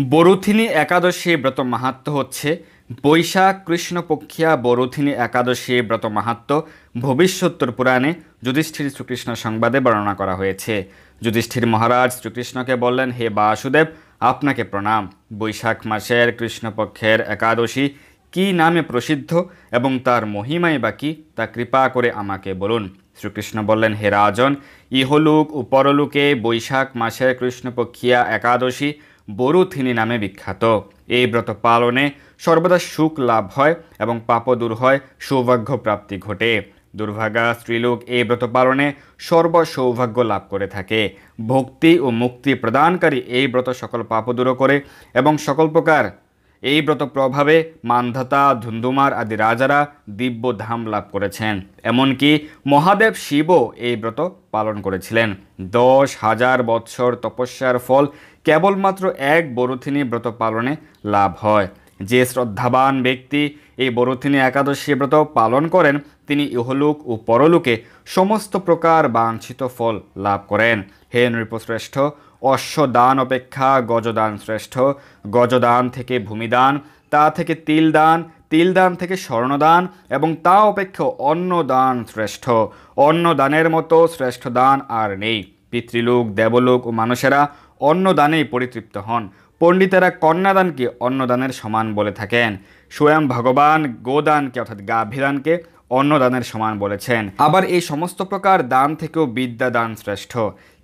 বরুথিনী একাদশী ব্রত মাহাত্ম্য হচ্ছে বৈশাখ কৃষ্ণপক্ষিয়া বরুথিনী একাদশী ব্রত মাহাত্ম্য ভবিষ্যোত্তর পুরাণে যুধিষ্ঠির শ্রীকৃষ্ণ সংবাদে বর্ণনা করা হয়েছে। যুধিষ্ঠির মহারাজ শ্রীকৃষ্ণকে বললেন, হে বাসুদেব, আপনাকে প্রণাম। বৈশাখ মাসের কৃষ্ণপক্ষের একাদশী কি নামে প্রসিদ্ধ এবং তার মহিমাই বা কি, তা কৃপা করে আমাকে বলুন। শ্রীকৃষ্ণ বললেন, হে রাজন, ইহলোক ও পরলোকে বৈশাখ মাসের কৃষ্ণপক্ষিয়া একাদশী বরুথিনী নামে বিখ্যাত। এই ব্রত পালনে সর্বদা সুখ লাভ হয় এবং পাপ দূর হয়, সৌভাগ্য প্রাপ্তি ঘটে। দুর্ভাগা স্ত্রীলোক এই ব্রত পালনে সর্ব সৌভাগ্য লাভ করে থাকে। ভক্তি ও মুক্তি প্রদানকারী এই ব্রত সকল পাপ দূর করে এবং সকল প্রকার এই ব্রত প্রভাবে মান্ধাতা, ধুন্ধুমার আদি রাজারা দিব্য ধাম লাভ করেছেন। এমনকি মহাদেব শিবও এই ব্রত পালন করেছিলেন। 10,000 বৎসর তপস্যার ফল কেবলমাত্র এক বরুথিনী ব্রত পালনে লাভ হয়। যে শ্রদ্ধাবান ব্যক্তি এই বরুথিনী একাদশী ব্রত পালন করেন, তিনি ইহলোক ও পরলোকে সমস্ত প্রকার বাঞ্ছিত ফল লাভ করেন। হে নৃপশ্রেষ্ঠ, অশ্বদান অপেক্ষা গজদান শ্রেষ্ঠ। গজদান থেকে ভূমিদান, তা থেকে তিলদান, তিলদান থেকে স্বর্ণদান এবং তা অপেক্ষা অন্নদান শ্রেষ্ঠ। অন্নদানের মতো শ্রেষ্ঠ দান আর নেই। পিতৃলোক, দেবলোক ও মানুষেরা অন্নদানেই পরিতৃপ্ত হন। পণ্ডিতেরা কন্যাদানকে অন্নদানের সমান বলে থাকেন। স্বয়ং ভগবান গোদানকে অর্থাৎ গাভীদানকে অন্নদানের সমান বলেছেন। আবার এই সমস্ত প্রকার দান থেকেও বিদ্যাদান শ্রেষ্ঠ।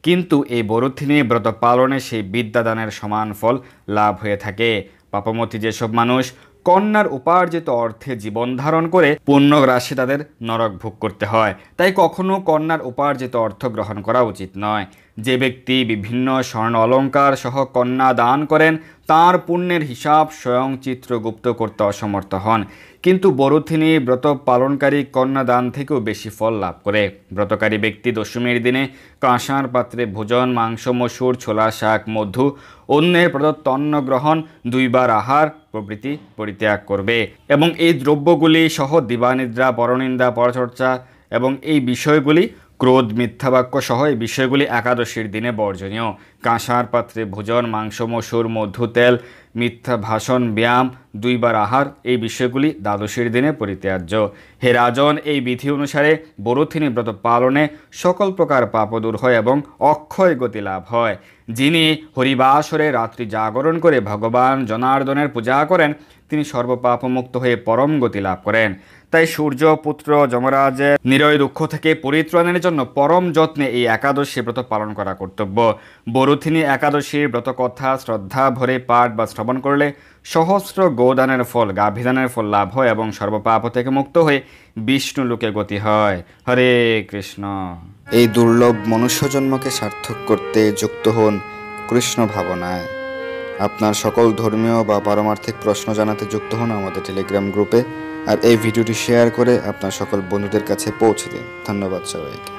কিন্তু এই বরুথিনী ব্রত পালনে সেই বিদ্যাদানের সমান ফল লাভ হয়ে থাকে। পাপমতী যেসব মানুষ কন্যার উপার্জিত অর্থে জীবন ধারণ করে, পুণ্যগ্রাসে তাদের নরক ভোগ করতে হয়। তাই কখনো কন্যার উপার্জিত অর্থ গ্রহণ করা উচিত নয়। যে ব্যক্তি বিভিন্ন স্বর্ণ অলঙ্কার সহ কন্যা দান করেন, তার পুণ্যের হিসাব স্বয়ং চিত্রগুপ্ত করতে অসমর্থ হন। কিন্তু বরুথিনী ব্রত পালনকারী কন্যা দান থেকেও বেশি ফল লাভ করে। ব্রতকারী ব্যক্তি দশমীর দিনে কাঁসার পাত্রে ভোজন, মাংস, মসুর, ছোলা, শাক, মধু, অন্যের প্রদত্ত অন্ন গ্রহণ, 2 বার আহার প্রভৃতি পরিত্যাগ করবে এবং এই দ্রব্যগুলি সহ দিবানিদ্রা, পরনিন্দা, পরচর্চা এবং এই বিষয়গুলি, ক্রোধ, মিথ্যাবাক্য সহ এই বিষয়গুলি একাদশীর দিনে বর্জনীয়। কাঁসার পাত্রে ভোজন, মাংস, মসুর, মধু, তেল, মিথ্যা ভাষণ, ব্যায়াম, 2 বার আহার, এই বিষয়গুলি দ্বাদশীর দিনে পরিত্যাজ্য। হে রাজন, এই বিধি অনুসারে বরুথিনী ব্রত পালনে সকল প্রকার পাপ দূর হয় এবং অক্ষয় গতি লাভ হয়। যিনি হরিবাসরে রাত্রি জাগরণ করে ভগবান জনার্দনের পূজা করেন, তিনি সর্বপাপমুক্ত হয়ে পরম গতি লাভ করেন। তাই সূর্যপুত্র যমরাজের নিরয় দুঃখ থেকে পরিত্রাণের জন্য পরম যত্নে এই একাদশী ব্রত পালন করা কর্তব্য। বরুথিনী একাদশীর ব্রত কথা শ্রদ্ধা ভরে পাঠ বা শ্রবণ করলে সহস্র গোদানের ফল, গাভীদানের ফল লাভ হয় এবং সর্বপাপ থেকে মুক্ত হয়ে বিষ্ণু লোকে গতি হয়। হরে কৃষ্ণ। এই দুর্লভ মনুষ্য জন্মকে সার্থক করতে যুক্ত হন কৃষ্ণ ভাবনায়। আপনার সকল ধর্মীয় বা পারমার্থিক প্রশ্ন জানাতে যুক্ত হন আমাদের টেলিগ্রাম গ্রুপে। আর এই ভিডিওটি শেয়ার করে আপনার সকল বন্ধুদের কাছে পৌঁছে দিন। ধন্যবাদ সবাইকে।